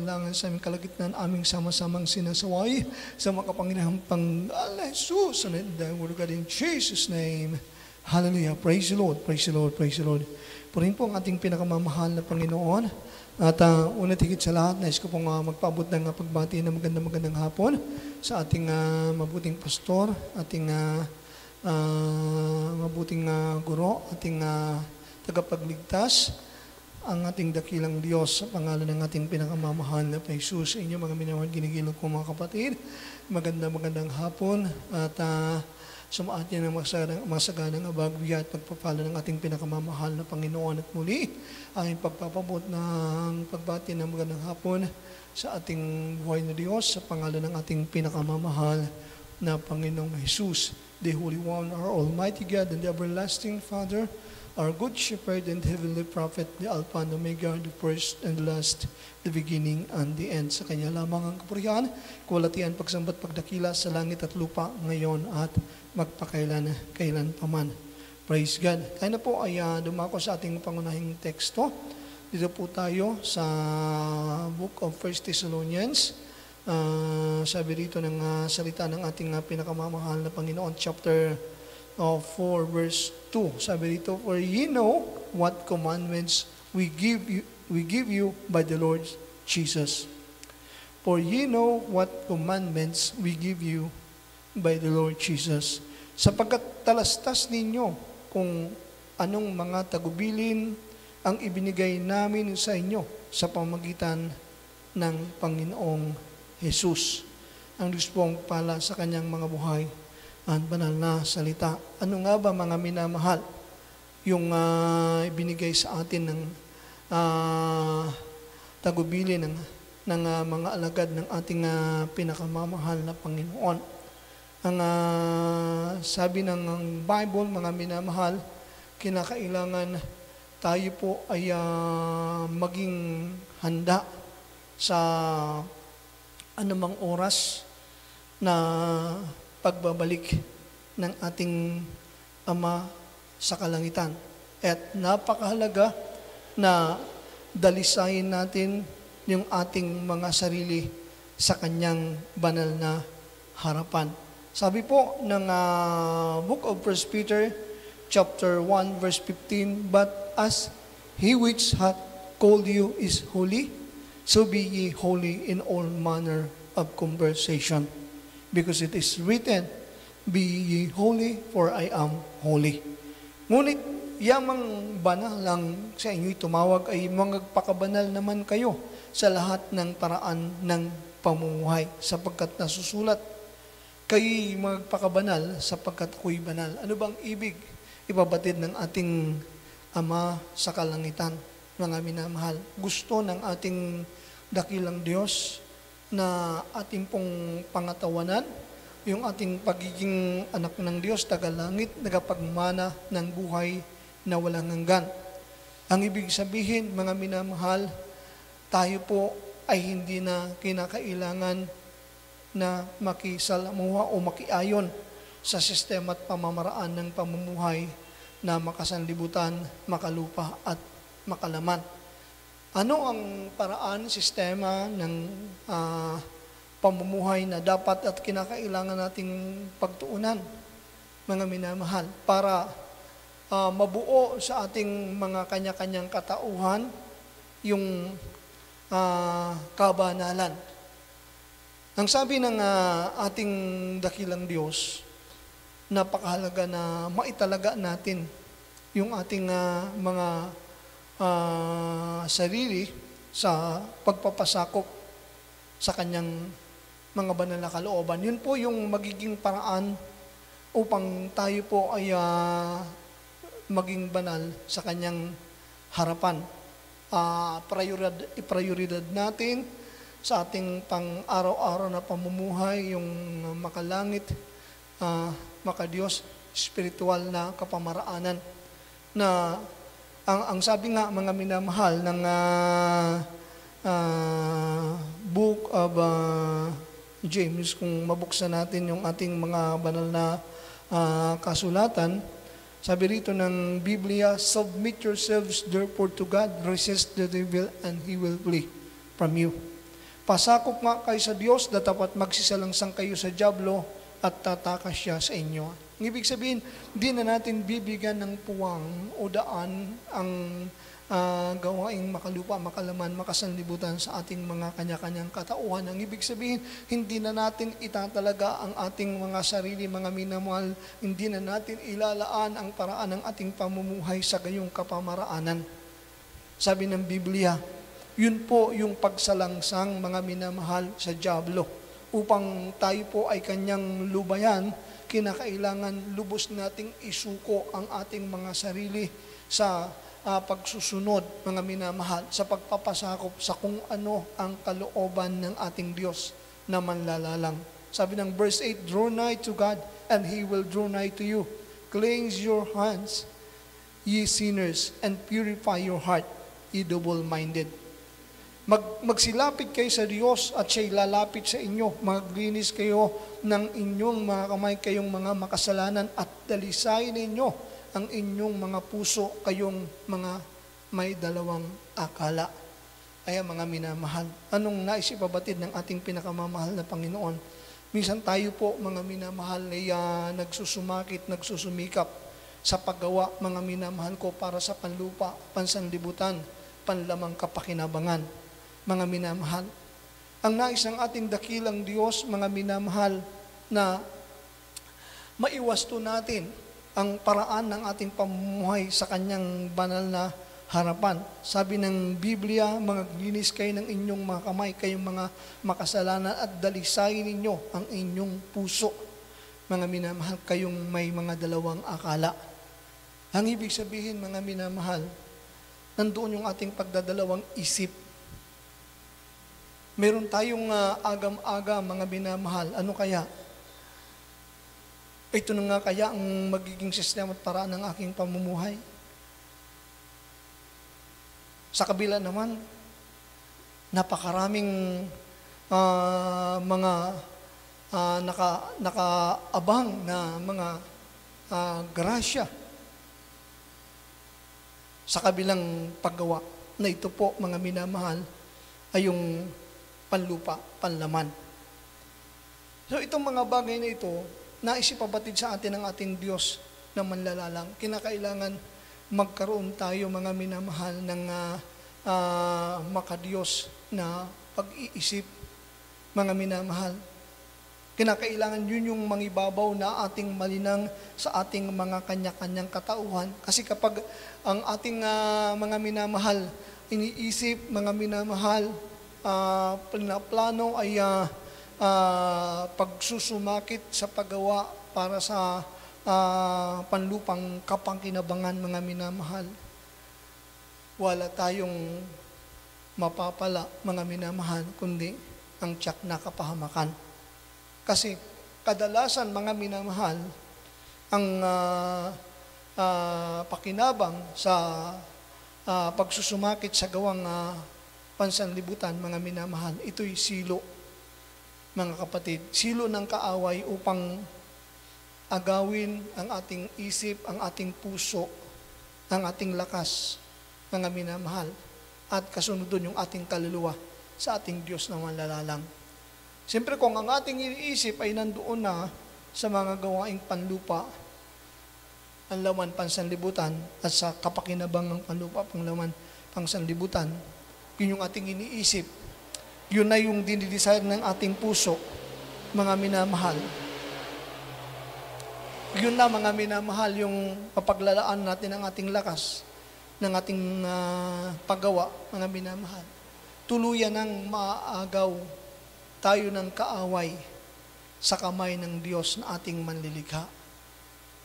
pangangailangan sa aming kalagitnaan, aming sama-samang sinasaway sa makapangyarihang Panginoon Jesus. And we're God in Jesus' name. Hallelujah. Praise the Lord. Praise the Lord. Praise the Lord. Purihin po ang ating pinakamamahal na Panginoon. At una tigit sa lahat, nais ko pong magpaabot ng pagbati na magandang hapon sa ating mabuting pastor, ating mabuting guro, ating tagapagligtas, ang ating dakilang Diyos sa pangalan ng ating pinakamamahal na Jesus. Sa inyo mga minamahal ginigilog ko mga kapatid, magandang hapon at sumaat niya ng masaganang abagbiya at pagpapala ng ating pinakamamahal na Panginoon. At muli, ay pagpapabot ng pagbati ng magandang hapon sa ating buhay na Diyos sa pangalan ng ating pinakamamahal na Panginoong Jesus, the Holy One, our Almighty God and the Everlasting Father, our Good Shepherd and Heavenly Prophet, the Alpha and Omega, the first and the last, the beginning and the end. Sa Kanya lamang ang kapurihan, kuwalatian, pagsambat, pagdakila sa langit at lupa, ngayon at magpakailan paman. Praise God. Tayo na po ay dumako sa ating pangunahing teksto. Dito po tayo sa Book of 1 Thessalonians. Sabi rito ng salita ng ating pinakamamahal na Panginoon, chapter 4 verse 2. Sabi dito, for ye know what commandments we give you by the Lord Jesus. For ye know what commandments we give you by the Lord Jesus. Sapagkat talastas ninyo kung anong mga tagubilin ang ibinigay namin sa inyo sa pamagitan ng Panginoong Jesus. Ang Diyos pong pala sa kanyang mga buhay ang banal na salita. Ano nga ba mga minamahal yung ibinigay sa atin ng tagubili ng mga alagad ng ating pinakamamahal na Panginoon? Ang sabi ng Bible, mga minamahal, kinakailangan tayo po ay maging handa sa anumang oras na pagbabalik ng ating Ama sa kalangitan. At napakahalaga na dalisayin natin yung ating mga sarili sa kanyang banal na harapan. Sabi po ng Book of 1 Peter chapter 1 verse 15, but as he which hath called you is holy, so be ye holy in all manner of conversation. Because it is written, be ye holy, for I am holy. Ngunit, yamang banal lang sa inyo'y tumawag ay magpakabanal naman kayo sa lahat ng paraan ng pamumuhay, sapagkat nasusulat, kayo'y magpakabanal sapagkat ako'y banal. Ano bang ibig ibabatid ng ating Ama sa kalangitan, mga minamahal? Gusto ng ating dakilang Diyos na ating pong pangatawanan, yung ating pagiging anak ng Diyos, tagalangit, nagapagmana ng buhay na walang hanggan. Ang ibig sabihin, mga minamahal, tayo po ay hindi na kinakailangan na makisalamuha o makiayon sa sistema at pamamaraan ng pamumuhay na makasanlibutan, makalupa at makalaman. Ano ang paraan, sistema ng pamumuhay na dapat at kinakailangan nating pagtuunan, mga minamahal, para mabuo sa ating mga kanya-kanyang katauhan yung kabanalan. Ang sabi ng ating dakilang Diyos, napakahalaga na maitalaga natin yung ating mga sarili sa pagpapasakop sa kanyang mga banal na kalooban. Yun po yung magiging paraan upang tayo po ay maging banal sa kanyang harapan. Prioridad natin sa ating pang-araw-araw na pamumuhay, yung makalangit, makadiyos, spiritual na kapamaraanan na ang sabi nga, mga minamahal, ng Book of James, kung mabuksan natin yung ating mga banal na kasulatan, sabi rito ng Biblia, submit yourselves therefore to God, resist the devil, and he will flee from you. Pasakop nga kayo sa Diyos, datapat magsisalangsang kayo sa dyablo at tatakas siya sa inyo. Ang ibig sabihin, di na natin bibigyan ng puwang o daan ang gawaing makalupa, makalaman, makasanlibutan sa ating mga kanya-kanyang katauhan. Ang ibig sabihin, hindi na natin itatalaga ang ating mga sarili, mga minamahal. Hindi na natin ilalaan ang paraan ng ating pamumuhay sa gayong kapamaraanan. Sabi ng Biblia, yun po yung pagsalangsang mga minamahal sa dyablo. Upang tayo po ay kanyang lubayan, kinakailangan lubos nating isuko ang ating mga sarili sa pagsusunod, mga minamahal, sa pagpapasakop sa kung ano ang kalooban ng ating Diyos na manlalalang. Sabi ng verse 8, draw nigh to God, and He will draw nigh to you. Cleanse your hands, ye sinners, and purify your heart, ye double-minded. Magsilapit kayo sa Diyos at siya'y lalapit sa inyo. Maglinis kayo ng inyong mga kamay, kayong mga makasalanan, at dalisayin ninyo ang inyong mga puso, kayong mga may dalawang akala. Kaya mga minamahal, anong nais ipabatid ng ating pinakamamahal na Panginoon? Minsan tayo po, mga minamahal, ay nagsusumakit, nagsusumikap sa paggawa, mga minamahal ko, para sa panlupa, pansanlibutan, panlamang kapakinabangan. Mga minamahal, ang nais ng ating dakilang Diyos, mga minamahal, na maiwasto natin ang paraan ng ating pamumuhay sa kanyang banal na harapan. Sabi ng Biblia, maglinis kayo ng inyong mga kamay, kayong mga makasalanan, at dalisayin ninyo ang inyong puso. Mga minamahal, kayong may mga dalawang akala. Ang ibig sabihin, mga minamahal, nandoon yung ating pagdadalawang isip. Meron tayong agam-aga, mga minamahal. Ano kaya? Ito na nga kaya ang magiging sistema at paraan ng aking pamumuhay. Sa kabila naman, napakaraming mga nakaabang na mga grasya sa kabilang paggawa na ito po, mga minamahal, ay yung panlupa, panlaman. So itong mga bagay na ito, naisipabatid sa atin ng ating Diyos na manlalalang. Kinakailangan magkaroon tayo, mga minamahal, ng makadiyos na pag-iisip, mga minamahal. Kinakailangan yun yung mangibabaw na ating malinang sa ating mga kanya-kanyang katauhan. Kasi kapag ang ating mga minamahal iniisip, mga minamahal, plano ay pagsusumakit sa paggawa para sa panlupang kapangkinabangan, mga minamahal, wala tayong mapapala, mga minamahal, kundi ang tiyak na kapahamakan. Kasi kadalasan, mga minamahal, ang pakinabang sa pagsusumakit sa gawang pansanlibutan, mga minamahal, ito'y silo, mga kapatid, silo ng kaaway upang agawin ang ating isip, ang ating puso, ang ating lakas, mga minamahal, at kasunod doon yung ating kaluluwa sa ating Diyos na manlalalang. Siyempre, kung ang ating iniisip ay nandoon na sa mga gawaing panlupa, ang laman pansanlibutan, at sa kapakinabang ng panlupa, panglaman pansanlibutan, yun yung ating iniisip, yun na yung dinidesire ng ating puso, mga minamahal. Yun na, mga minamahal, yung papaglalaan natin ang ating lakas, ng ating paggawa, mga minamahal. Tuluyan ng maaagaw tayo ng kaaway sa kamay ng Diyos na ating manlilikha.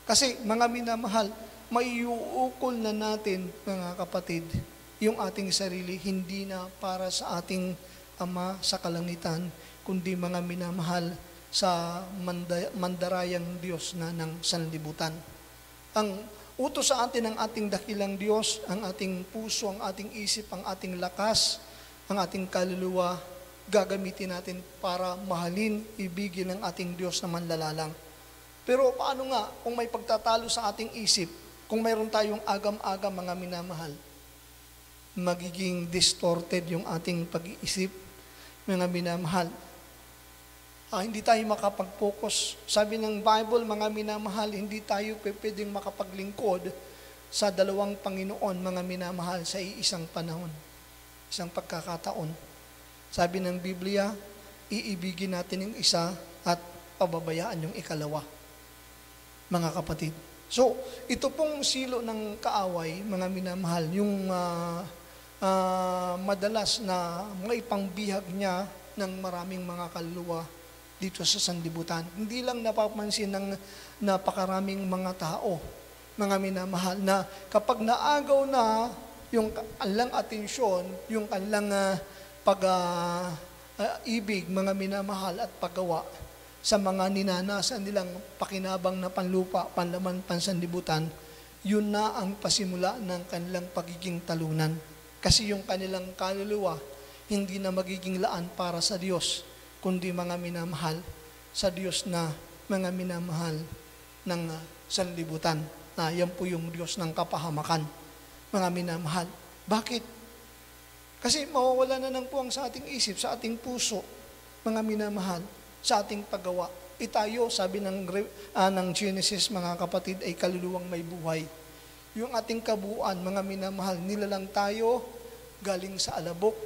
Kasi, mga minamahal, maiuukol na natin, mga kapatid, yung ating sarili, hindi na para sa ating Ama sa kalangitan, kundi, mga minamahal, sa mandarayang Diyos na ng sanlibutan. Ang utos sa atin ng ating dakilang Diyos, ang ating puso, ang ating isip, ang ating lakas, ang ating kaluluwa, gagamitin natin para mahalin, ibigin ng ating Diyos na manlalalang. Pero paano nga kung may pagtatalo sa ating isip, kung mayroon tayong agam-agam, mga minamahal? Magiging distorted yung ating pag-iisip, mga minamahal. Hindi tayo makapag-focus. Sabi ng Bible, mga minamahal, hindi tayo pwedeng makapaglingkod sa dalawang Panginoon, mga minamahal, sa isang panahon, isang pagkakataon. Sabi ng Biblia, iibigin natin yung isa at pababayaan yung ikalawa, mga kapatid. So, ito pong silo ng kaaway, mga minamahal, yung madalas na maipangbihag niya ng maraming mga kaluluwa dito sa sanlibutan. Hindi lang napapansin ng napakaraming mga tao, mga minamahal, na kapag naagaw na yung kanilang atensyon, yung kanilang pag-ibig, mga minamahal, at paggawa sa mga ninanasan nilang pakinabang na panlupa, panlaman, pansanlibutan, yun na ang pasimula ng kanilang pagiging talunan. Kasi yung kanilang kaluluwa, hindi na magiging laan para sa Diyos, kundi mga minamahal sa Diyos na mga minamahal ng sanlibutan, na yan po yung Diyos ng kapahamakan, mga minamahal. Bakit? Kasi mawawala na ng puwang sa ating isip, sa ating puso, mga minamahal, sa ating paggawa. Tayo, sabi ng Genesis, mga kapatid, ay kaluluwang may buhay. Yung ating kabuuan, mga minamahal, nilalang tayo galing sa alabok,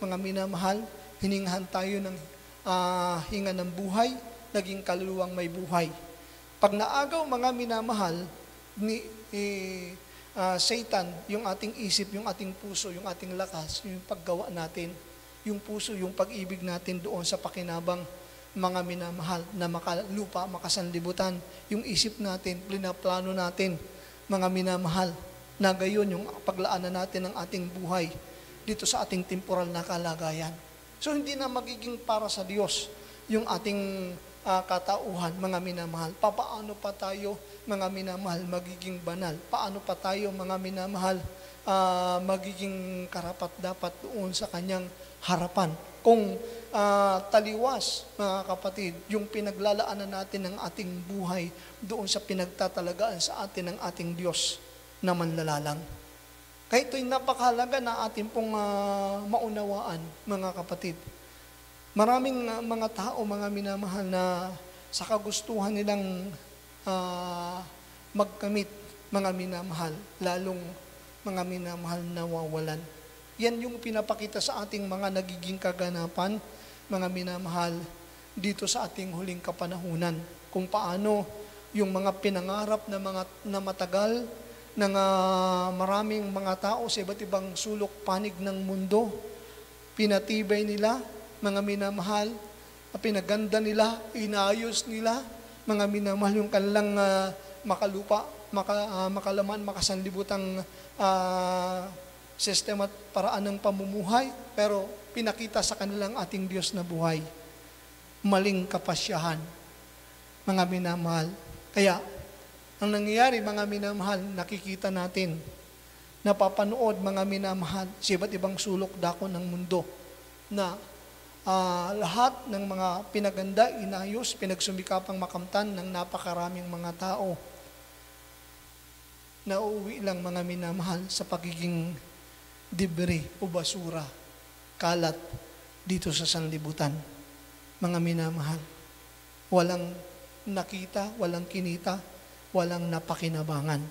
mga minamahal, hiningahan tayo ng hinga ng buhay, naging kaluluwang may buhay. Pag naagaw, mga minamahal, ni Satan, yung ating isip, yung ating puso, yung ating lakas, yung paggawa natin, yung puso, yung pag-ibig natin doon sa pakinabang, mga minamahal, na makalupa, makasanlibutan, yung isip natin, plano natin, mga minamahal, na gayon yung paglaanan natin ng ating buhay dito sa ating temporal na kalagayan. So hindi na magiging para sa Diyos yung ating katauhan, mga minamahal. Paano pa tayo, mga minamahal, magiging banal? Paano pa tayo, mga minamahal, magiging karapat-dapat doon sa kanyang harapan? Kung taliwas, mga kapatid, yung pinaglalaanan natin ng ating buhay doon sa pinagtatalagaan sa atin ng ating Diyos na manlalalang. Kaya ito'y napakahalaga na atin pong maunawaan, mga kapatid. Maraming mga tao, mga minamahal, na sa kagustuhan nilang magkamit, mga minamahal, lalong mga minamahal nawawalan. Yan yung pinapakita sa ating mga nagiging kaganapan, mga minamahal, dito sa ating huling kapanahunan. Kung paano yung mga pinangarap na matagal ng maraming mga tao sa iba't ibang sulok panig ng mundo, pinatibay nila, mga minamahal, pinaganda nila, inayos nila, mga minamahal, yung kanilang makalupa, makalaman, makasanlibutang sistema at paraan ng pamumuhay, pero pinakita sa kanilang ating Diyos na buhay. Maling kapasyahan, mga minamahal. Kaya, ang nangyayari, mga minamahal, nakikita natin, napapanood, mga minamahal, sa iba't ibang sulok dako ng mundo, na lahat ng mga pinaganda, inayos, pinagsumikapang makamtan ng napakaraming mga tao, na uuwi lang, mga minamahal, sa pagiging debris o basura, kalat dito sa sanlibutan. Mga minamahal, walang nakita, walang kinita, walang napakinabangan,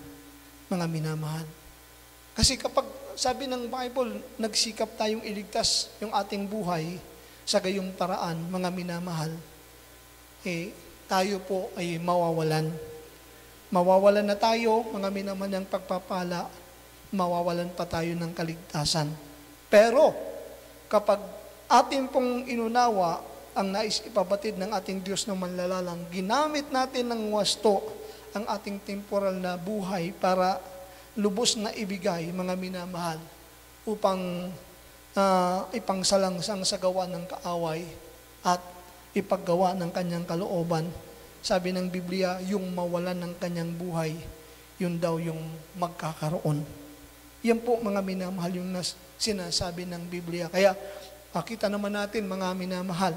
mga minamahal. Kasi kapag sabi ng Bible, nagsikap tayong iligtas yung ating buhay sa gayong paraan, mga minamahal, tayo po ay mawawalan. Mawawalan na tayo, mga minamahal, ng pagpapala, mawawalan pa tayo ng kaligtasan. Pero, kapag atin pong inunawa ang nais ipabatid ng ating Diyos na manlalalang, ginamit natin ng wasto ang ating temporal na buhay para lubos na ibigay, mga minamahal, upang ipangsalangsang sa gawa ng kaaway at ipaggawa ng kanyang kalooban. Sabi ng Biblia, yung mawalan ng kanyang buhay, yun daw yung magkakaroon. Yan po, mga minamahal, yung sinasabi ng Biblia. Kaya, makita naman natin, mga minamahal,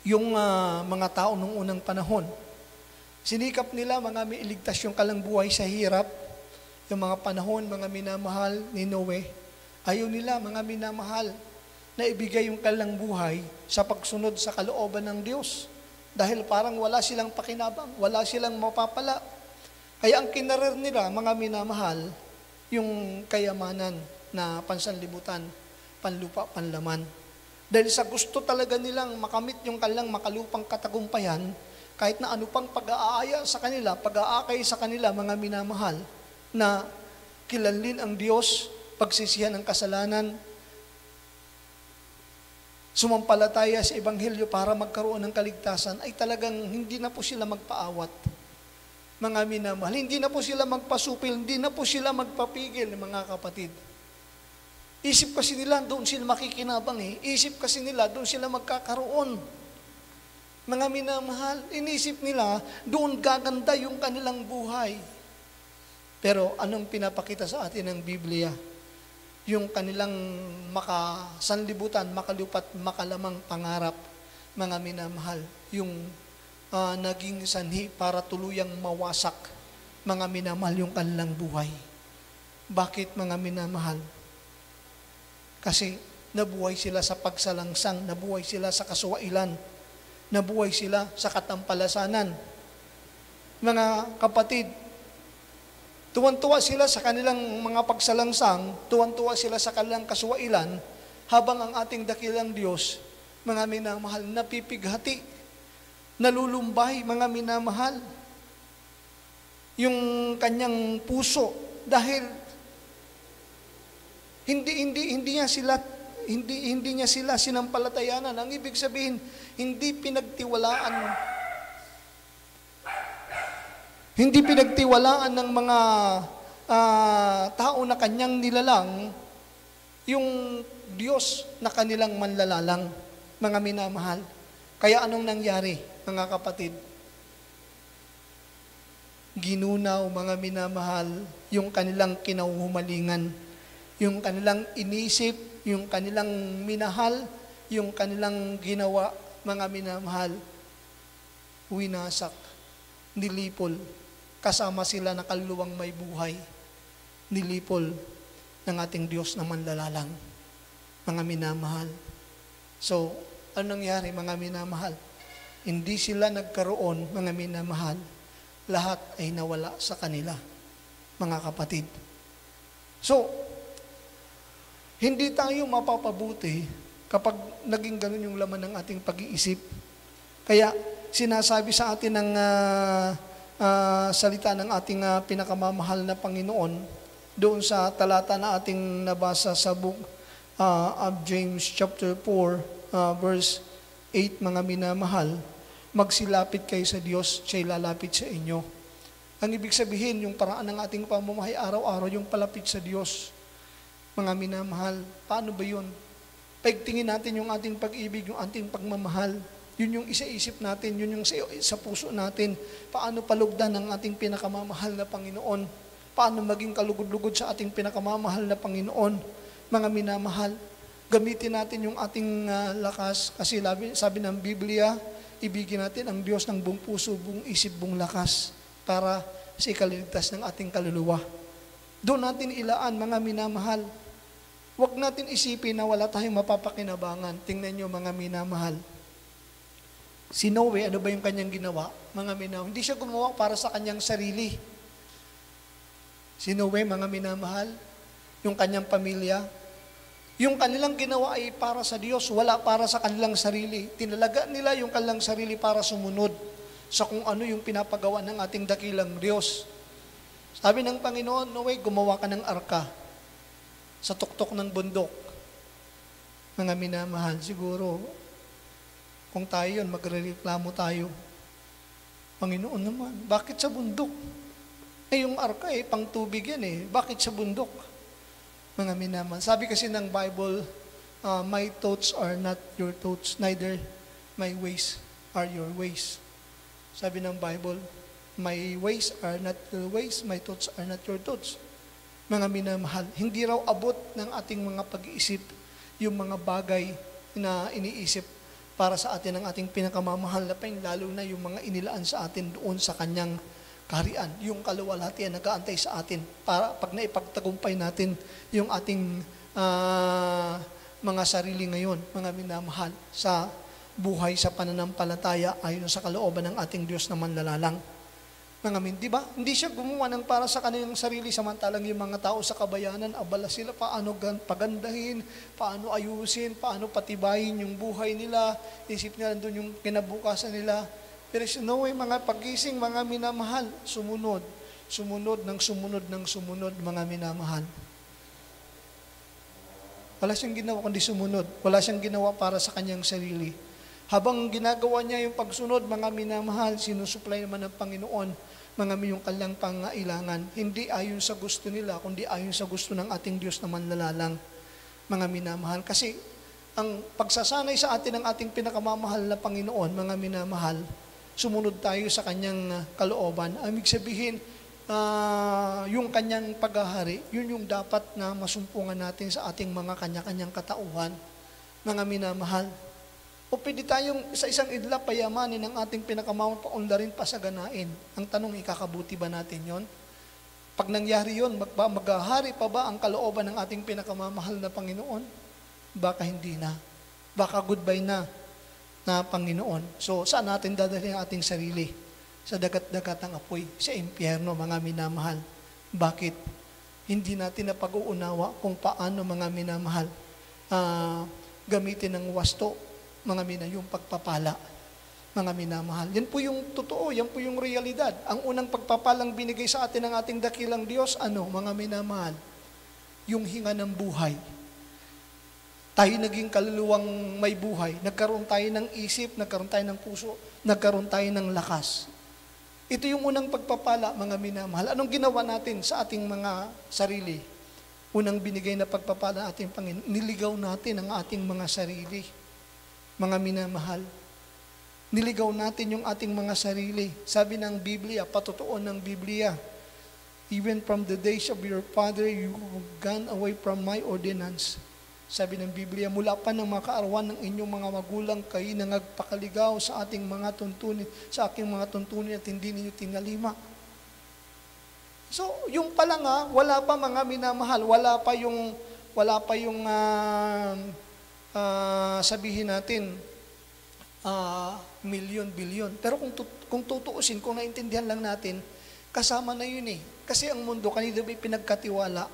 yung mga tao nung unang panahon, sinikap nila, mga iligtas yung kalang buhay sa hirap. Yung mga panahon, mga minamahal, ni Noe, ayaw nila, mga minamahal, na ibigay yung kanilang buhay sa pagsunod sa kalooban ng Diyos. Dahil parang wala silang pakinabang, wala silang mapapala. Kaya ang kinarir nila, mga minamahal, yung kayamanan na pansanlibutan, panlupa, panlaman. Dahil sa gusto talaga nilang makamit yung kanilang makalupang katagumpayan, kahit na ano pang pag-aaya sa kanila, pag-aakay sa kanila, mga minamahal, na kilalin ang Diyos, pagsisihan ng kasalanan, sumampalataya sa Ebanghelyo para magkaroon ng kaligtasan, ay talagang hindi na po sila magpaawat. Mga minamahal, hindi na po sila magpasupil, hindi na po sila magpapigil, mga kapatid. Isip kasi nila, doon sila makikinabang Isip kasi nila, doon sila magkakaroon. Mga minamahal, inisip nila, doon gaganda yung kanilang buhay. Pero anong pinapakita sa atin ng Biblia? Yung kanilang makasanlibutan, makalupat, makalamang pangarap, mga minamahal, yung naging sanhi para tuluyang mawasak, mga minamahal, yung kanilang buhay. Bakit, mga minamahal? Kasi nabuhay sila sa pagsalangsang, nabuhay sila sa kasuwailan, nabuhay sila sa katampalasanan. Mga kapatid, tuwan-tuwa sila sa kanilang mga pagsalangsang, tuwan-tuwa sila sa kanilang kasuwailan, habang ang ating dakilang Diyos, mga minamahal, napipighati, nalulumbay, mga minamahal, yung kanyang puso, dahil hindi niya sila sinampalatayanan. Ang ibig sabihin, hindi pinagtiwalaan ng mga tao na kanyang nilalang yung Diyos na kanilang manlalalang, mga minamahal. Kaya anong nangyari, mga kapatid? Ginunaw, mga minamahal, yung kanilang kinahuhumalingan, yung kanilang inisip, yung kanilang minahal, yung kanilang ginawa, mga minamahal, winasak, nilipol, kasama sila na kaluluwang may buhay, nilipol ng ating Diyos na manlalalang, mga minamahal. So, anong nangyari, mga minamahal? Hindi sila nagkaroon, mga minamahal, lahat ay nawala sa kanila, mga kapatid. So, hindi tayo mapapabuti kapag naging ganun yung laman ng ating pag-iisip. Kaya sinasabi sa atin ng salita ng ating pinakamamahal na Panginoon doon sa talata na ating nabasa sa book of James chapter 4 verse 8, mga minamahal, magsilapit kayo sa Diyos, siya'y lalapit sa inyo. Ang ibig sabihin, yung paraan ng ating pamumuhay araw-araw, yung palapit sa Diyos. Mga minamahal, paano ba yun? Paigtingin natin yung ating pag-ibig, yung ating pagmamahal. Yun yung isa-isip natin, yun yung sa puso natin. Paano palugdan ang ating pinakamamahal na Panginoon? Paano maging kalugod-lugod sa ating pinakamamahal na Panginoon? Mga minamahal, gamitin natin yung ating lakas. Kasi sabi ng Biblia, ibigin natin ang Diyos ng buong puso, buong isip, buong lakas para sa ikaliligtas ng ating kaluluwa. Doon natin ilaan, mga minamahal. Huwag natin isipin na wala tayong mapapakinabangan. Tingnan nyo, mga minamahal. Si Noe, ano ba yung kanyang ginawa? Mga minamahal, hindi siya gumawa para sa kanyang sarili. Si Noe, mga minamahal, yung kanyang pamilya, yung kanilang ginawa ay para sa Diyos, wala para sa kanilang sarili. Tinalaga nila yung kanilang sarili para sumunod sa kung ano yung pinapagawa ng ating dakilang Diyos. Sabi ng Panginoon, Noe, gumawa ka ng arka sa tuktok ng bundok. Mga minamahal, siguro, kung tayo yun, magrereklamo tayo. Panginoon naman, bakit sa bundok? Yung arka pang tubig yan Bakit sa bundok? Mga minamahal. Sabi kasi ng Bible, my thoughts are not your thoughts, neither my ways are your ways. Sabi ng Bible, my ways are not your ways, my thoughts are not your thoughts. Mga minamahal, hindi raw abot ng ating mga pag-iisip yung mga bagay na iniisip para sa atin ng ating pinakamamahal na Panginoon, lalo na yung mga inilaan sa atin doon sa kanyang kaharian, yung kaluwalhatian nag-aantay sa atin para pag naipagtagumpay natin yung ating mga sarili ngayon, mga minamahal, sa buhay sa pananampalataya ayon sa kalooban ng ating Diyos na manlalalang. Mga min, di ba? Hindi siya gumawa ng para sa kanilang sarili, samantalang yung mga tao sa kabayanan, abala sila paano pagandahin, paano ayusin, paano patibayin yung buhay nila, isip nila doon yung kinabukasan nila. There is no way, mga pagising, mga minamahal, sumunod ng sumunod, mga minamahal. Wala siyang ginawa kundi sumunod. Wala siyang ginawa para sa kanyang sarili. Habang ginagawa niya yung pagsunod, mga minamahal, sinusupply naman ng Panginoon mga yung kanilang pangailangan. Hindi ayon sa gusto nila, kundi ayon sa gusto ng ating Diyos na manlalalang, mga minamahal. Kasi ang pagsasanay sa atin ng ating pinakamamahal na Panginoon, mga minamahal, sumunod tayo sa kanyang kalooban. Ibig sabihin, yung kanyang paghahari, yun yung dapat na masumpungan natin sa ating mga kanya-kanyang katauhan, mga minamahal. O pwede tayong sa isang idlap payamanin ang ating pinakamamahal paunlarin pasaganain. Ang tanong, ikakabuti ba natin yon? Pag nangyari yon, maghahari pa ba ang kalooban ng ating pinakamamahal na Panginoon? Baka hindi na. Baka goodbye na Panginoon. So, saan natin dadalhin ang ating sarili? Sa dagat-dagat ng apoy, sa impyerno, mga minamahal. Bakit? Hindi natin napag-uunawa kung paano, mga minamahal, gamitin ng wasto, mga yung pagpapala, mga minamahal. Yan po yung totoo, yan po yung realidad. Ang unang pagpapalang binigay sa atin ng ating dakilang Diyos, mga minamahal? Yung hinga ng buhay. Tayo naging kaluluwang may buhay. Nagkaroon tayo ng isip, nagkaroon tayo ng puso, nagkaroon tayo ng lakas. Ito yung unang pagpapala, mga minamahal. Anong ginawa natin sa ating mga sarili? Unang binigay na pagpapala ating Panginoon, niligaw natin ang ating mga sarili. Mga minamahal, niligaw natin yung ating mga sarili. Sabi ng Biblia, patutuon ng Biblia, even from the days of your father, you have gone away from my ordinance. Sabi ng Biblia, mula pa ng mga kaarawan ng inyong mga magulang, kayo nangagpakaligaw sa ating mga tuntunin, sa aking mga tuntunin at hindi ninyo tinalima. So, yung pala nga, wala pa, mga minamahal, wala pa yung sabihin natin, milyon, bilyon. Pero kung tutuusin, kung naintindihan lang natin, kasama na yun eh. Kasi ang mundo, kanina ba pinagkatiwala,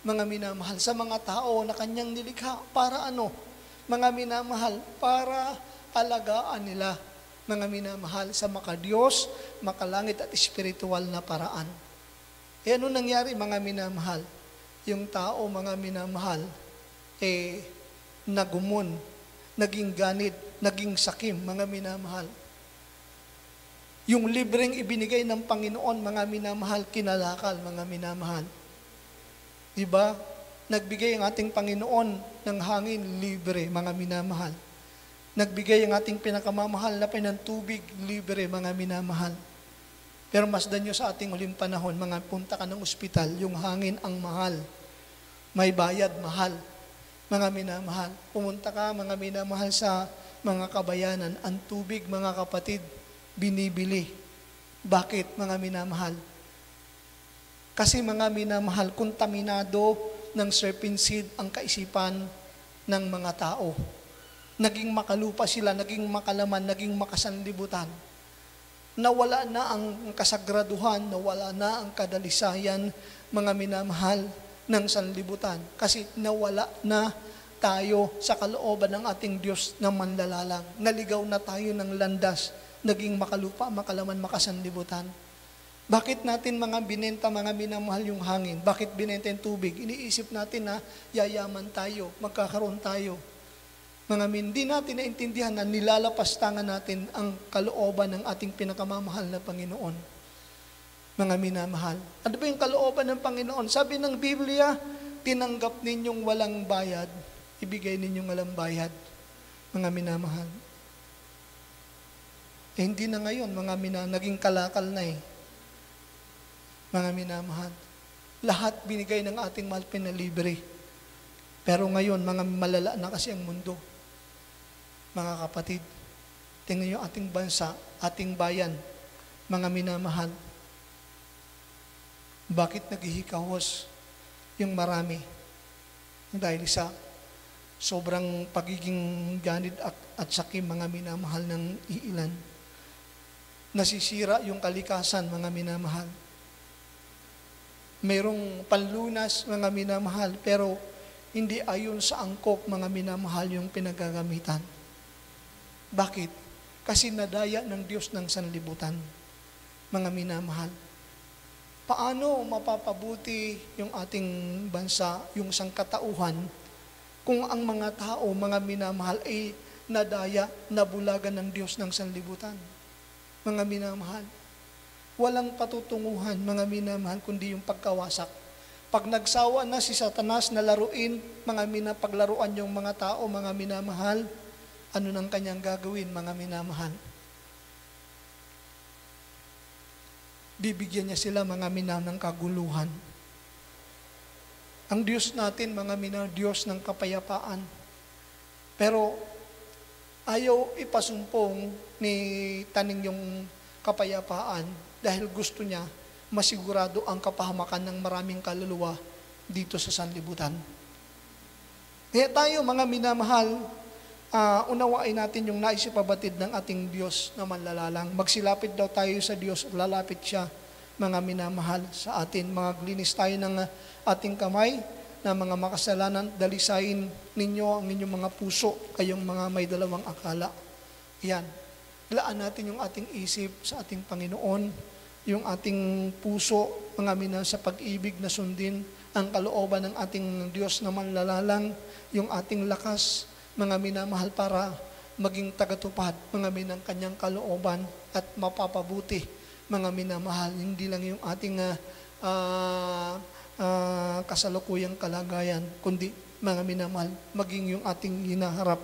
mga minamahal, sa mga tao na kanyang nilikha. Para ano? Mga minamahal, para alagaan nila, mga minamahal, sa makadiyos, makalangit at espiritual na paraan. E ano nangyari, mga minamahal? Yung tao, mga minamahal, nagumon, naging ganit, naging sakim, mga minamahal. Yung libreng ibinigay ng Panginoon, mga minamahal, kinalakal, mga minamahal. Diba? Nagbigay ang ating Panginoon ng hangin, libre, mga minamahal. Nagbigay ang ating pinakamamahal na pinantubig, libre, mga minamahal. Pero masdan nyo sa ating uling panahon, mga punta ka ng ospital, yung hangin ang mahal. May bayad, mahal. Mga minamahal, pumunta ka, mga minamahal, sa mga kabayanan, ang tubig, mga kapatid, binibili. Bakit, mga minamahal? Kasi, mga minamahal, kontaminado ng serpent seed ang kaisipan ng mga tao. Naging makalupa sila, naging makalaman, naging makasanlibutan. Nawala na ang kasagraduhan, nawala na ang kadalisayan, mga minamahal, ng sanlibutan. Kasi nawala na tayo sa kalooban ng ating Diyos na manlalalang. Naligaw na tayo ng landas, naging makalupa, makalaman, makasanlibutan. Bakit natin mga binenta, mga minamahal, yung hangin? Bakit binenta yung tubig? Iniisip natin na yayaman tayo, magkakaroon tayo. Hindi natin naintindihan na nilalapastangan natin ang kalooban ng ating pinakamamahal na Panginoon. Mga minamahal. Ano ba yung kalooban ng Panginoon? Sabi ng Biblia, tinanggap ninyong walang bayad, ibigay ninyong walang bayad. Mga minamahal. Hindi na ngayon, naging kalakal na eh. Mga minamahal. Lahat binigay ng ating mahal pinalibre. Pero ngayon, mga malala na kasi ang mundo. Mga kapatid, tingnan nyo ating bansa, ating bayan, mga minamahal. Bakit naghihikahos yung marami? Dahil sa sobrang pagiging ganid at sakim, mga minamahal ng iilan. Nasisira yung kalikasan, mga minamahal. Mayroong panlunas, mga minamahal, pero hindi ayon sa angkop, mga minamahal, yung pinagagamitan. Bakit? Kasi nadaya ng Diyos ng sanlibutan, mga minamahal. Paano mapapabuti yung ating bansa, yung sangkatauhan, kung ang mga tao, mga minamahal, ay nadaya, nabulagan ng Diyos ng sanlibutan? Mga minamahal, walang patutunguhan, mga minamahal, kundi yung pagkawasak. Pag nagsawa na si Satanas na laruin, paglaruan yung mga tao, mga minamahal, ano nang kanyang gagawin, mga minamahal? Bibigyan niya sila, mga minamahal, ng kaguluhan. Ang Diyos natin, mga minamahal, Diyos ng kapayapaan. Pero ayaw ipasumpong ni Taning yung kapayapaan dahil gusto niya masigurado ang kapahamakan ng maraming kaluluwa dito sa sanlibutan. Kaya tayo, mga minamahal, unawain natin yung naisipabatid ng ating Diyos na manlalalang. Magsilapit daw tayo sa Diyos at lalapit siya, mga minamahal, sa atin. Maglinis tayo ng ating kamay na mga makasalanan. Dalisayin ninyo ang inyong mga puso, kayong mga may dalawang akala. Yan. Laan natin yung ating isip sa ating Panginoon, yung ating puso, mga minamahal, sa pag-ibig na sundin ang kalooban ng ating Diyos na manlalalang, yung ating lakas, mga minamahal, para maging tagatupad, mga minang kanyang kalooban at mapapabuti, mga minamahal, hindi lang yung ating kasalukuyang kalagayan, kundi, mga minamahal, maging yung ating hinaharap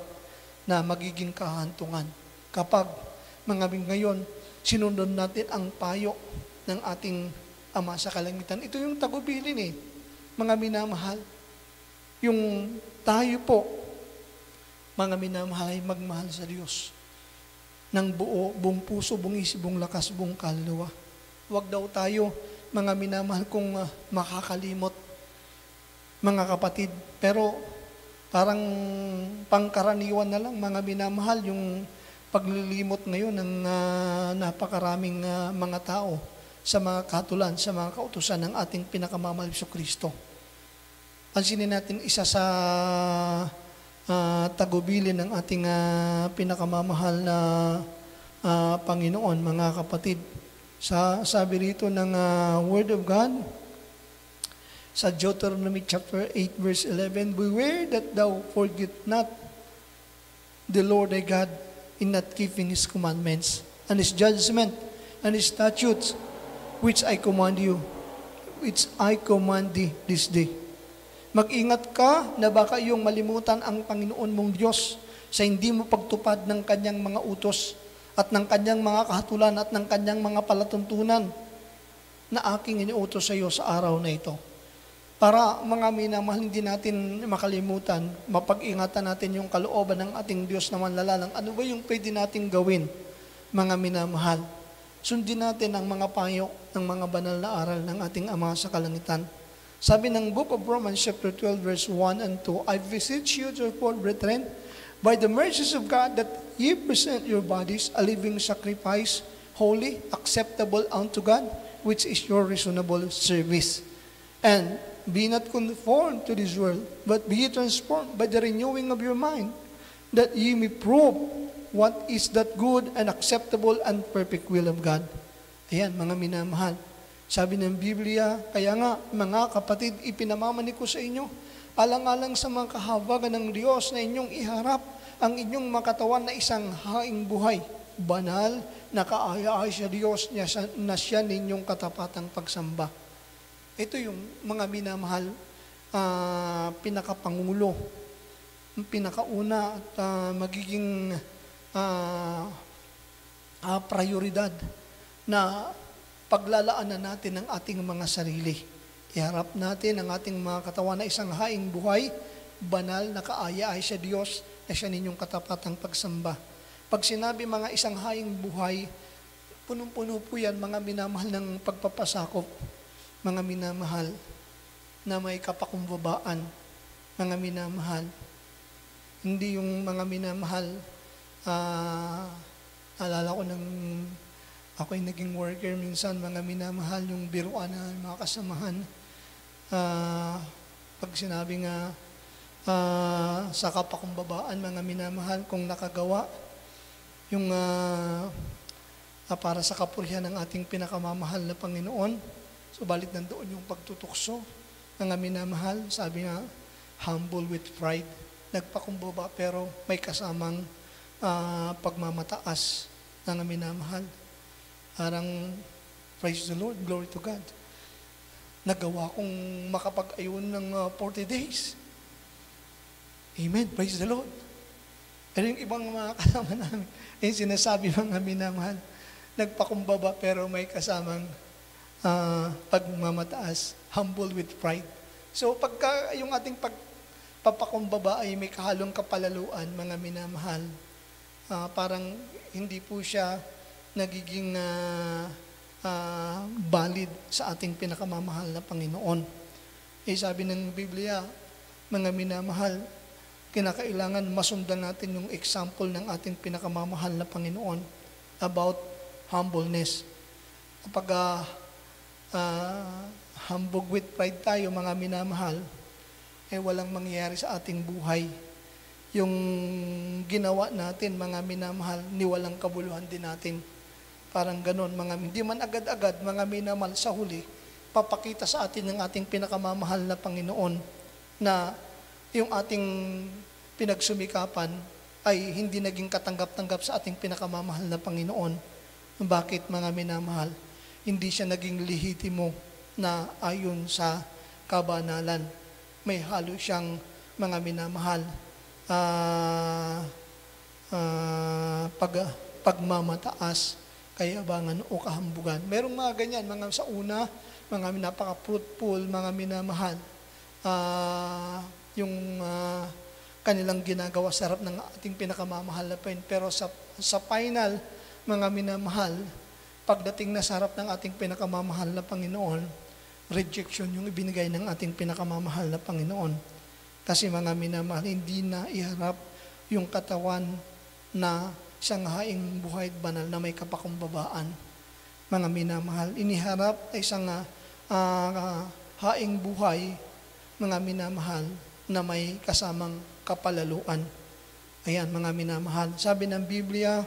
na magiging kahantungan. Kapag, mga ngayon, sinunod natin ang payo ng ating Ama sa kalangitan. Ito yung tagubilin mga minamahal. Yung tayo po, mga minamahal, ay magmahal sa Diyos ng buong puso, buong isip, buong lakas, buong kaluluwa. Huwag daw tayo, mga minamahal, kung makakalimot, mga kapatid. Pero parang pangkaraniwan na lang, mga minamahal, yung paglilimot ngayon ng napakaraming mga tao sa mga katulan, sa mga kautusan ng ating pinakamamahal na Kristo. Pansinin natin isa sa tagubilin ng ating pinakamamahal na Panginoon, mga kapatid. Sabi rito ng Word of God, sa Deuteronomy chapter 8 verse 11, "Beware that thou forget not the Lord thy God in not keeping His commandments, and His judgment, and His statutes, which I command thee this day." Mag-ingat ka na baka iyong malimutan ang Panginoon mong Diyos sa hindi mo pagtupad ng Kanyang mga utos at ng Kanyang mga kahatulan at ng Kanyang mga palatuntunan na aking iniutos sa iyo sa araw na ito. Para, mga minamahal, hindi natin makalimutan, mapag-ingatan natin yung kalooban ng ating Diyos na manlalalang. Ano ba yung pwede nating gawin, mga minamahal? Sundin natin ang mga payo ng mga banal na aral ng ating Ama sa kalangitan. Sabi ng Book of Romans chapter 12 verse 1 and 2, "I beseech you therefore, brethren, by the mercies of God, that ye present your bodies a living sacrifice, holy, acceptable unto God, which is your reasonable service. And be not conformed to this world, but be transformed by the renewing of your mind, that ye may prove what is that good and acceptable and perfect will of God." Ayan, mga minamahal. Sabi ng Biblia, kaya nga, mga kapatid, ipinamamani ko sa inyo, alang-alang sa mga kahabagan ng Diyos na inyong iharap ang inyong makatawan na isang haing buhay, banal, nakaaya-ay sa Diyos na siya ninyong katapatang pagsamba. Ito yung mga minamahal, pinakapangulo, pinakauna at magiging prioridad na paglalaanan natin ang ating mga sarili. Iharap natin ang ating mga katawan na isang haing buhay, banal, nakaaya-ay sa Diyos na siya ninyong katapatang pagsamba. Pag sinabi mga isang haing buhay, punong-puno po yan, mga minamahal, ng pagpapasakop, mga minamahal, na may kapakumbabaan, mga minamahal, Hindi yung mga minamahal, naalala ko nang ako'y naging worker minsan, mga minamahal, yung biruan na mga kasamahan. Pag sinabi nga, sa kapakumbabaan, mga minamahal, kung nakagawa, yung para sa kapurihan ng ating pinakamamahal na Panginoon, subalit nandoon yung pagtutukso, mga minamahal, sabi nga, humble with pride, nagpakumbaba pero may kasamang pagmamataas, mga minamahal. Parang, praise the Lord, glory to God. Nagawa kong makapag-ayun ng 40 days. Amen, praise the Lord. Pero yung ibang mga kasama namin, yung sinasabi mga minamahal, nagpakumbaba pero may kasamang pagmamataas, humble with pride. So pagka yung ating pagpapakumbaba ay may kahalong kapalaluan, mga minamahal, parang hindi po siya nagiging valid sa ating pinakamamahal na Panginoon. Sabi ng Biblia, mga minamahal, kinakailangan masundan natin yung example ng ating pinakamamahal na Panginoon about humbleness. Kapag humble with pride tayo, mga minamahal, walang mangyayari sa ating buhay. Yung ginawa natin, mga minamahal, niwalang kabuluhan din natin. Parang ganon, hindi man agad-agad, mga minamahal, sa huli, papakita sa atin ng ating pinakamamahal na Panginoon na yung ating pinagsumikapan ay hindi naging katanggap-tanggap sa ating pinakamamahal na Panginoon. Bakit, mga minamahal? Hindi siya naging lehitimo na ayon sa kabanalan. May halo siyang, mga minamahal, pagmamataas, kayabangan o kahambugan. Merong mga ganyan, mga sa una, mga napaka-fruitful, mga minamahal, yung kanilang ginagawa sa harap ng ating pinakamamahal na Panginoon. Pero sa final, mga minamahal, pagdating na sa harap ng ating pinakamamahal na Panginoon, rejection yung ibinigay ng ating pinakamamahal na Panginoon. Kasi mga minamahal, hindi na iharap yung katawan na isang haing buhay at banal na may kapakumbabaan. Mga minamahal, iniharap ay isang haing buhay, mga minamahal, na may kasamang kapalaluan. Ayan, mga minamahal. Sabi ng Biblia,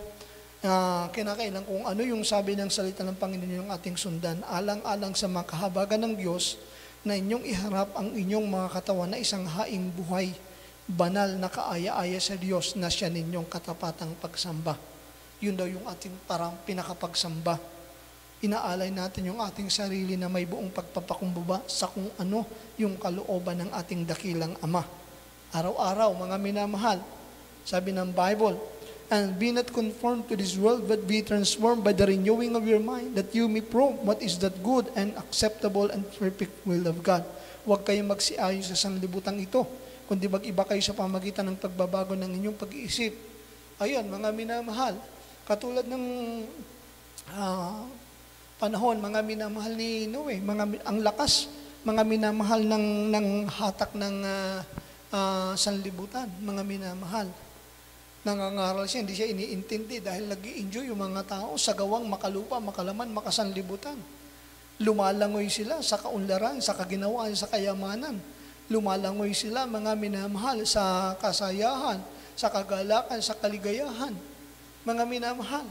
kinakailan kung ano yung sabi ng salita ng Panginoon yung ating sundan, alang-alang sa mga kahabagan ng Diyos, na inyong iharap ang inyong mga katawan na isang haing buhay, banal na kaaya-aya sa Diyos na siya ninyong katapatang pagsamba. Yun daw yung ating parang pinakapagsamba. Inaalay natin yung ating sarili na may buong pagpapakumbaba sa kung ano yung kalooban ng ating dakilang Ama. Araw-araw, mga minamahal, sabi ng Bible, and be not conformed to this world, but be transformed by the renewing of your mind, that you may prove what is that good and acceptable and perfect will of God. Huwag kayong magsiayon sa sanglibutan ito, kundi mag-iba kayo sa pamagitan ng pagbabago ng inyong pag-iisip. Ayun, mga minamahal, katulad ng panahon, mga minamahal ni Noe, ang lakas, mga minamahal ng hatak ng sanlibutan, mga minamahal. Nangangaral siya, hindi siya iniintindi dahil nag-i-enjoy yung mga tao sa gawang makalupa, makalaman, makasanlibutan. Lumalangoy sila sa kaunlaran, sa kaginawaan, sa kayamanan. Lumalangoy sila, mga minamahal, sa kasayahan, sa kagalakan, sa kaligayahan. Mga minamahal.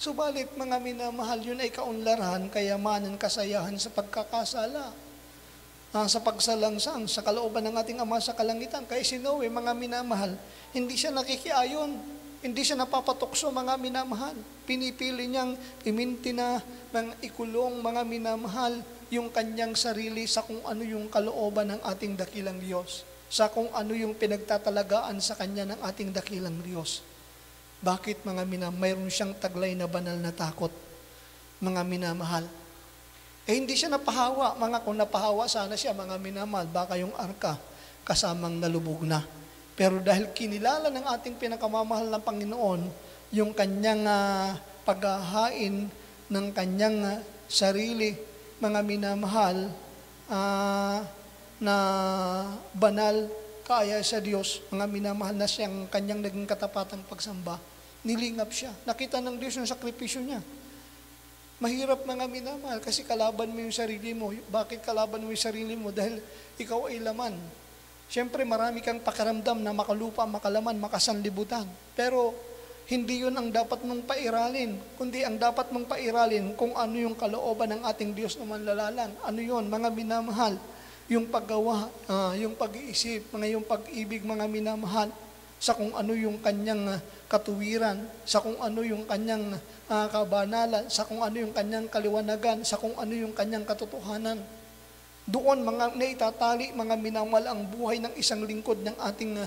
Subalit, mga minamahal, yun ay kaunlaran, kayamanan, kasayahan sa pagkakasala. Sa pagsalangsang, sa kalooban ng ating Ama sa kalangitan. Kaya si Noe, mga minamahal, hindi siya nakikiayon, hindi siya napapatukso, mga minamahal. Pinipili niyang iminti na ng ikulong, mga minamahal, yung kanyang sarili sa kung ano yung kalooban ng ating dakilang Diyos, sa kung ano yung pinagtatalagaan sa kanya ng ating dakilang Diyos. Bakit, mga minamahal? Mayroon siyang taglay na banal na takot, mga minamahal. Hindi siya napahawa. Kung napahawa sana siya, mga minamahal, baka yung arka kasamang nalubog na. Pero dahil kinilala ng ating pinakamamahal na Panginoon yung kanyang paghahain ng kanyang sarili, mga minamahal, na banal kaaya sa Diyos, mga minamahal, na siyang kanyang naging katapatang pagsamba, nilingap siya. Nakita ng Diyos yung sakripisyo niya. Mahirap mga minamahal kasi kalaban mo yung sarili mo. Bakit kalaban mo yung sarili mo? Dahil ikaw ay laman. Siyempre marami kang pakiramdam na makalupa, makalaman, makasanlibutan. Pero hindi yun ang dapat mong pairalin. Kundi ang dapat mong pairalin kung ano yung kalooban ng ating Diyos na manlalalang. Ano yun mga minamahal? Yung paggawa, yung pag-iisip, yung pag-ibig mga minamahal, sa kung ano yung kanyang katuwiran, sa kung ano yung kanyang kabanalan, sa kung ano yung kanyang kaliwanagan, sa kung ano yung kanyang katotohanan. Doon mga naitatali, mga minamahal, ang buhay ng isang lingkod ng ating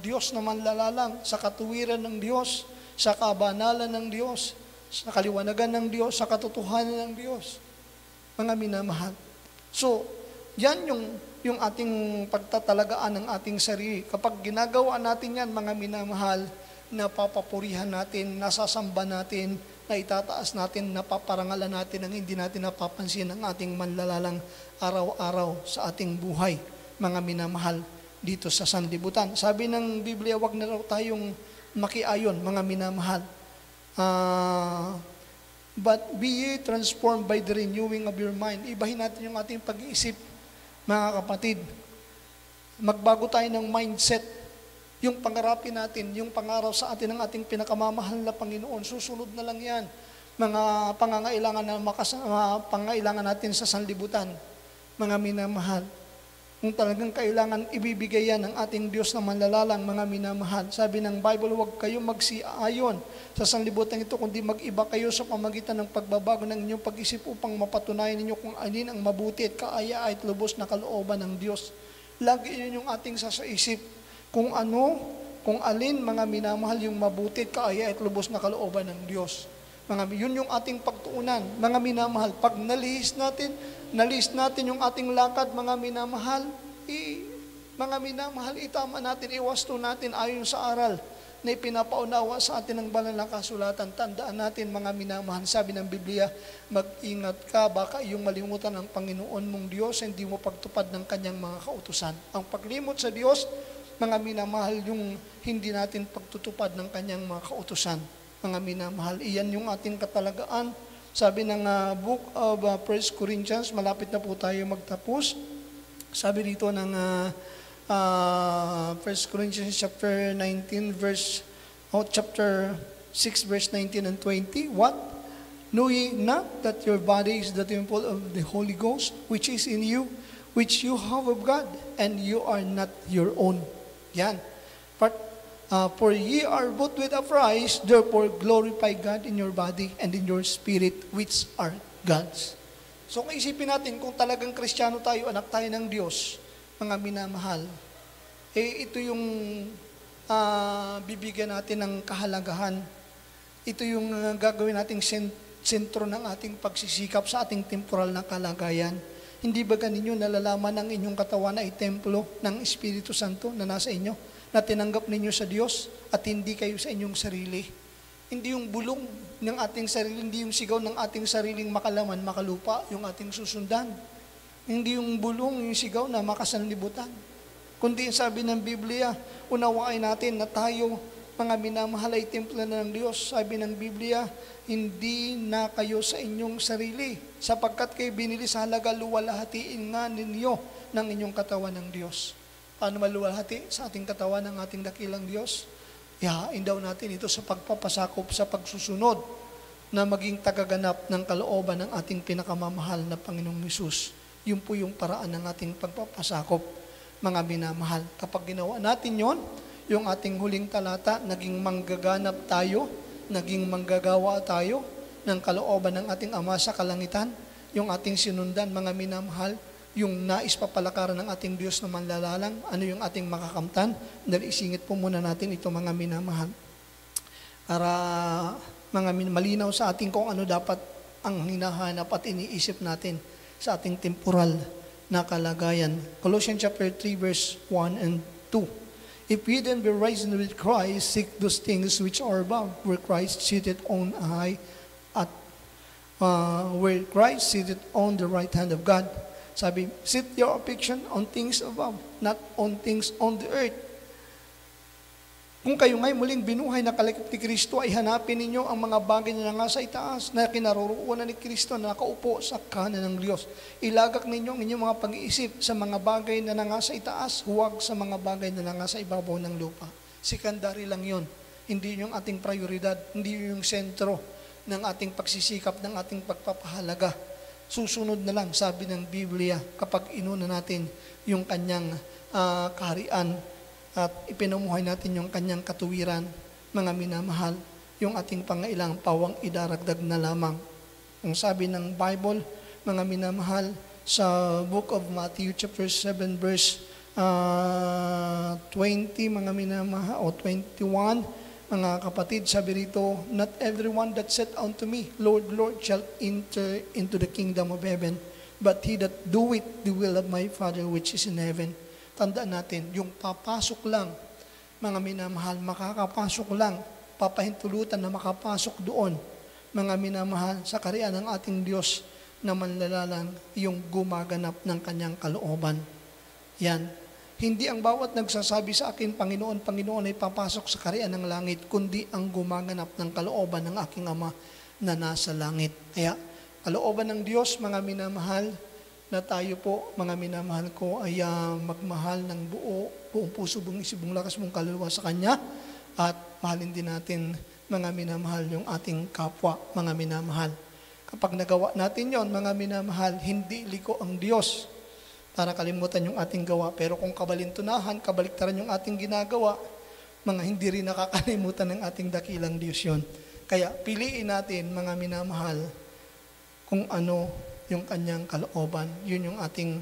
Diyos na manlalalang, sa katuwiran ng Diyos, sa kabanalan ng Diyos, sa kaliwanagan ng Diyos, sa katotohanan ng Diyos. Mga minamahal. So, yan yung ating pagtatalagaan ng ating sarili. Kapag ginagawa natin yan, mga minamahal, napapapurihan natin, nasasamba natin, na itataas natin, napaparangalan natin ang hindi natin napapansin ang ating manlalalang araw-araw sa ating buhay, mga minamahal, dito sa sanlibutan. Sabi ng Biblia, wag na raw tayong makiayon, mga minamahal. But be ye transformed by the renewing of your mind. Ibahin natin yung ating pag-iisip, mga kapatid. Magbago tayo ng mindset. Yung pangarapin natin, yung pangarap sa atin ng ating pinakamamahal na Panginoon, susunod na lang yan. Mga pangangailangan natin sa sanlibutan, mga minamahal. Kung talagang kailangan ibibigay yan ng ating Diyos na manlalalang, mga minamahal. Sabi ng Bible, huwag kayong magsiayon sa sanlibutan ito, kundi mag-iba kayo sa pamagitan ng pagbabago ng inyong pag-isip upang mapatunayan ninyo kung alin ang mabuti at kaaya at lubos na kalooban ng Diyos. Lagi yun yung ating sasaisip. Kung alin, mga minamahal, yung mabuti at kaaya at lubos na kalooban ng Diyos. Yun yung ating pagtuunan, mga minamahal. Pag nalihis natin yung ating lakad, mga minamahal, itama natin, iwasto natin ayon sa aral na ipinapaunawa sa atin ng banal na kasulatan. Tandaan natin, mga minamahal, sabi ng Biblia, mag-ingat ka, baka iyong malimutan ang Panginoon mong Diyos, hindi mo pagtupad ng kanyang mga kautusan. Ang paglimot sa Diyos, mga minamahal, yung hindi natin pagtutupad ng kanyang mga kautusan. Mga minamahal, iyan yung ating katalagaan. Sabi ng book of 1 Corinthians, malapit na po tayo magtapos. Sabi dito ng 1 Corinthians chapter 6 verse 19 and 20. What? Know ye not that your body is the temple of the Holy Ghost, which is in you, which you have of God, and you are not your own. Yan. For ye are bought with a price, therefore glorify God in your body and in your spirit, which are God's. So kung isipin natin, kung talagang Kristiyano tayo, anak tayo ng Diyos, mga minamahal, ito yung bibigyan natin ng kahalagahan. Ito yung gagawin nating sentro ng ating pagsisikap sa ating temporal na kalagayan. Hindi ba ganinyo nalalaman ang inyong katawan ay templo ng Espiritu Santo na nasa inyo? Na tinanggap ninyo sa Diyos at hindi kayo sa inyong sarili. Hindi yung bulong ng ating sarili, hindi yung sigaw ng ating sariling makalaman, makalupa, yung ating susundan. Hindi yung bulong, yung sigaw na makasanlibutan. Kundi sabi ng Biblia, unawain natin na tayo, mga minamahal, ay templo na ng Diyos. Sabi ng Biblia, hindi na kayo sa inyong sarili, sapagkat kayo binili sa halaga, luwalhatiin nga ninyo ng inyong katawan ng Diyos. Paano maluwalhati sa ating katawan ng ating dakilang Diyos? Ihain daw natin ito sa pagpapasakop, sa pagsusunod na maging tagaganap ng kalooban ng ating pinakamamahal na Panginoong Hesus. Yun po yung paraan ng ating pagpapasakop, mga minamahal. Kapag ginawa natin yon, yung ating huling talata, naging manggaganap tayo, naging manggagawa tayo ng kalooban ng ating Ama sa kalangitan, yung ating sinundan, mga minamahal, yung nais papalakaran ng ating Diyos na manlalalang, ano yung ating makakamtan. Dahil isingit po muna natin ito, mga minamahal, para malinaw sa ating kung ano dapat ang hinahanap at iniisip natin sa ating temporal na kalagayan. Colossians chapter 3 verse 1 and 2. If we then be risen with Christ, seek those things which are above, where Christ seated on high, where Christ seated on the right hand of God. Sabi, set your affection on things above, not on things on the earth. Kung kayo nga'y muling binuhay na kalakip ni Kristo, ay hanapin ninyo ang mga bagay na nasa itaas, na kinaroroonan ni Kristo na nakaupo sa kanan ng Diyos. Ilagak ninyo ang inyong mga pag-iisip sa mga bagay na nasa itaas, huwag sa mga bagay na nasa ibabaw ng lupa. Secondary lang yun. Hindi yung ating prioridad, hindi yung sentro ng ating pagsisikap, ng ating pagpapahalaga. Susunod na lang, sabi ng Biblia, kapag inuna natin yung kanyang kaharian, at ipinumuhay natin yung kanyang katuwiran, mga minamahal, yung ating pangailang pawang idaragdag na lamang. Ang sabi ng Bible, mga minamahal, sa book of Matthew chapter 7 verse 20, mga minamahal, o 21, mga kapatid, sabi rito, not everyone that said unto me, Lord, Lord, shall enter into the kingdom of heaven, but he that doeth the will of my Father which is in heaven. Tandaan natin, yung papasok lang, mga minamahal, makakapasok lang, papahintulutan na makapasok doon, mga minamahal, sa kaharian ng ating Diyos na manlalalang yung gumaganap ng kanyang kalooban. Yan. Hindi ang bawat nagsasabi sa akin, Panginoon, Panginoon, ay papasok sa kaharian ng langit, kundi ang gumaganap ng kalooban ng aking Ama na nasa langit. Kaya, kalooban ng Diyos, mga minamahal, na tayo po, mga minamahal ko, ay magmahal ng buong puso, buong isip, buong lakas, buong kaluluwa sa Kanya, at mahalin din natin, mga minamahal, yung ating kapwa, mga minamahal. Kapag nagawa natin yon, mga minamahal, hindi liko ang Diyos para kalimutan yung ating gawa. Pero kung kabalintunahan, kabaliktaran yung ating ginagawa, mga hindi rin nakakalimutan ng ating dakilang Diyos yon. Kaya piliin natin, mga minamahal, kung ano yung kanyang kalooban. Yun yung ating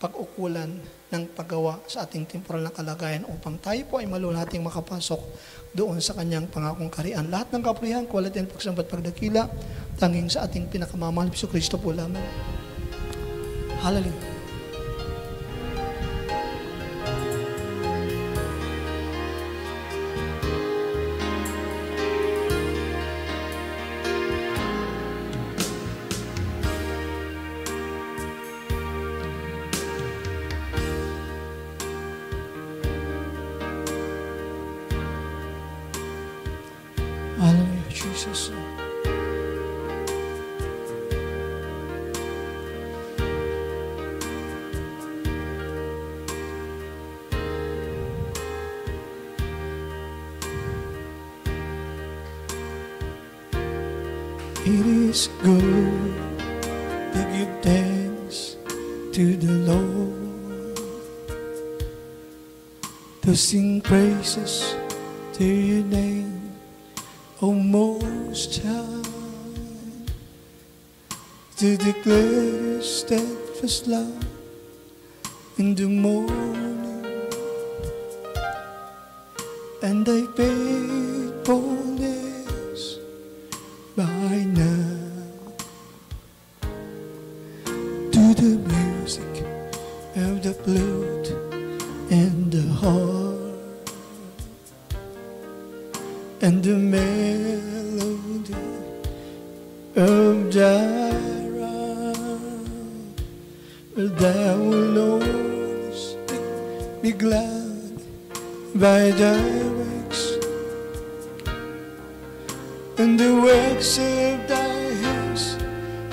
pag-ukulan ng paggawa sa ating temporal na kalagayan upang tayo po ay malulating makapasok doon sa kanyang pangakong kaharian. Lahat ng kapulihan, quality and pagsambat pagdakila, tanging sa ating pinakamamahal Hesus Kristo po lamang. Hallelujah. Hallelujah, Jesus. It is good to give thanks to the Lord, to sing praises to your name, O Most High, to declare your steadfast love in the morning, and thy faithfulness by night, to the music of the flute and the harp, and the melody of Jireh, thou, Lord, be glad by thy works, and the works of thy hands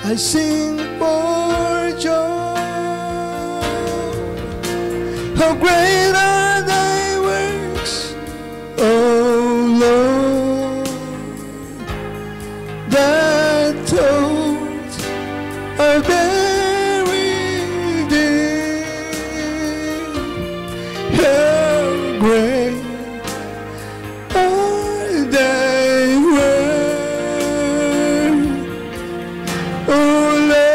I sing for joy. How great are thy works, O Lord, that told our very day. How great are thy works, O Lord.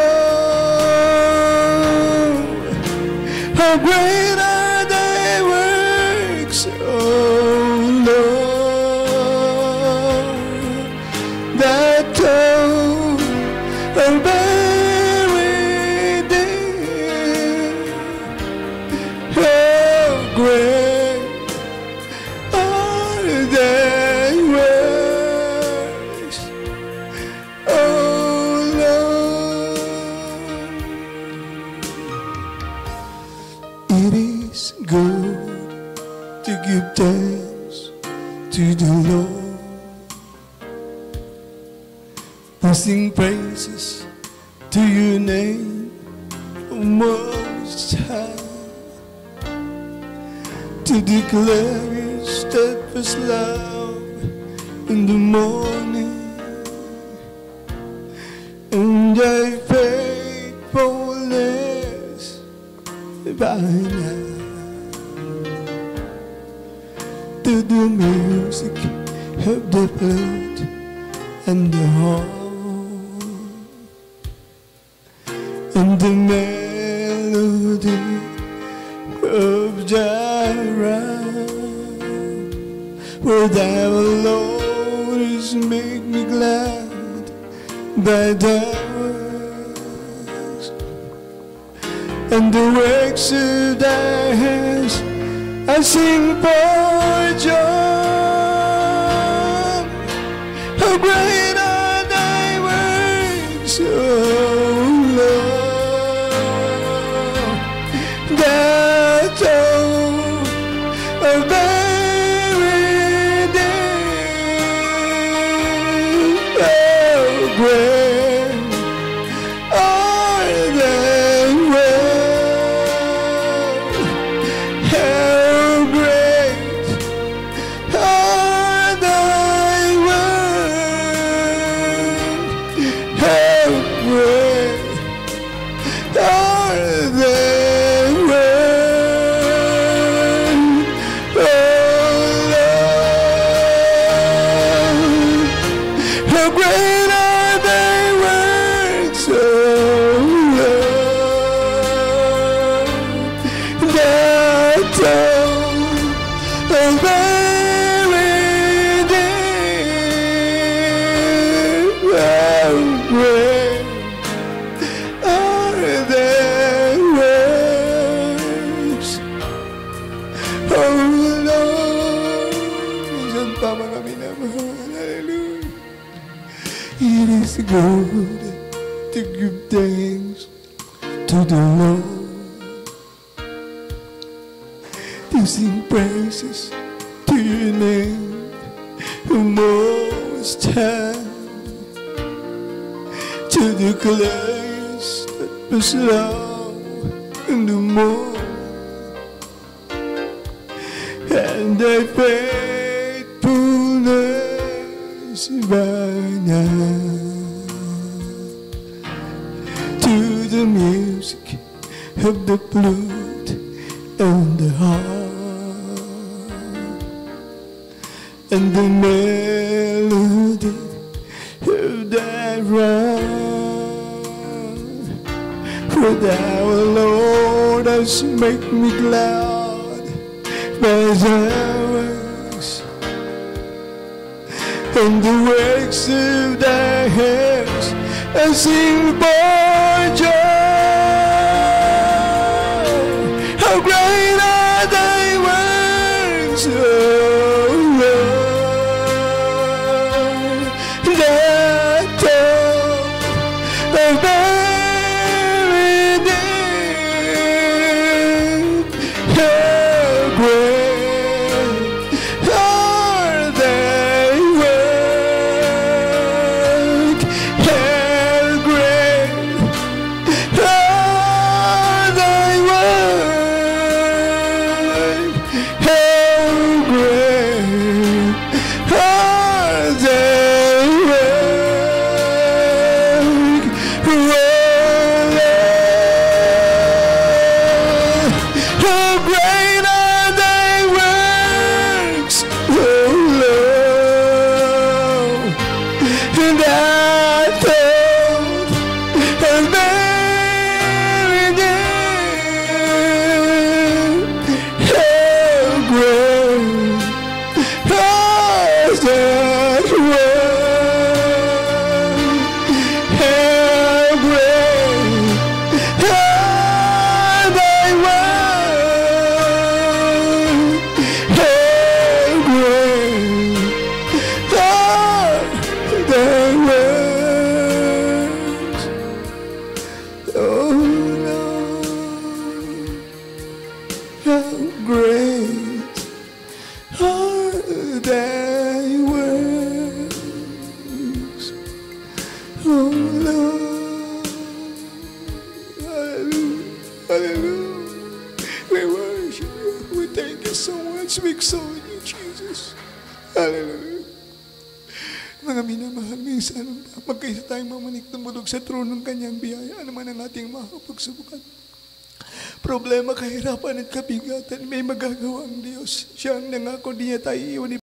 sing praises to your name, Most High, to declare your steadfast love in the morning and thy faithfulness by night. To the music of the flute and the horn and the melody of Jireh, where thou alone is make me glad by thy works, and the works of thy hands I sing for joy. How great are thy works, O Lord, that told of thy redeemed. How great are thy works, how great are thy works, how great are thy works, O Lord. How great are thy works, O Lord, that told of thy redeemed. How great are thy works, O Lord. Minsan pa mga minamahal, hallelujah. It is good to give thanks to the Lord, to sing praises to your name, Most High, to declare your steadfast love in the morning and thy faithfulness by night. To the music of the flute and the harp and the melody of thy rhyme, for thou, Lord, hast make me glad by thy works, and the works of thy hands I sing for joy. How great are thy works, O Lord, that told of thy redeemed. How great are thy works, how great Hallelujah. Hallelujah. We worship you. We thank you so much. We exalt you, Jesus. Hallelujah. Mga minamahal, minsan magkaisa tayong mamanik tumulog sa trono ng kanyang biyaya. Ano man ang ating makapagsubukan. Problema, kahirapan at kabigatan, may magagawa ang Diyos. Siya ang nangako, di niya tayo iwan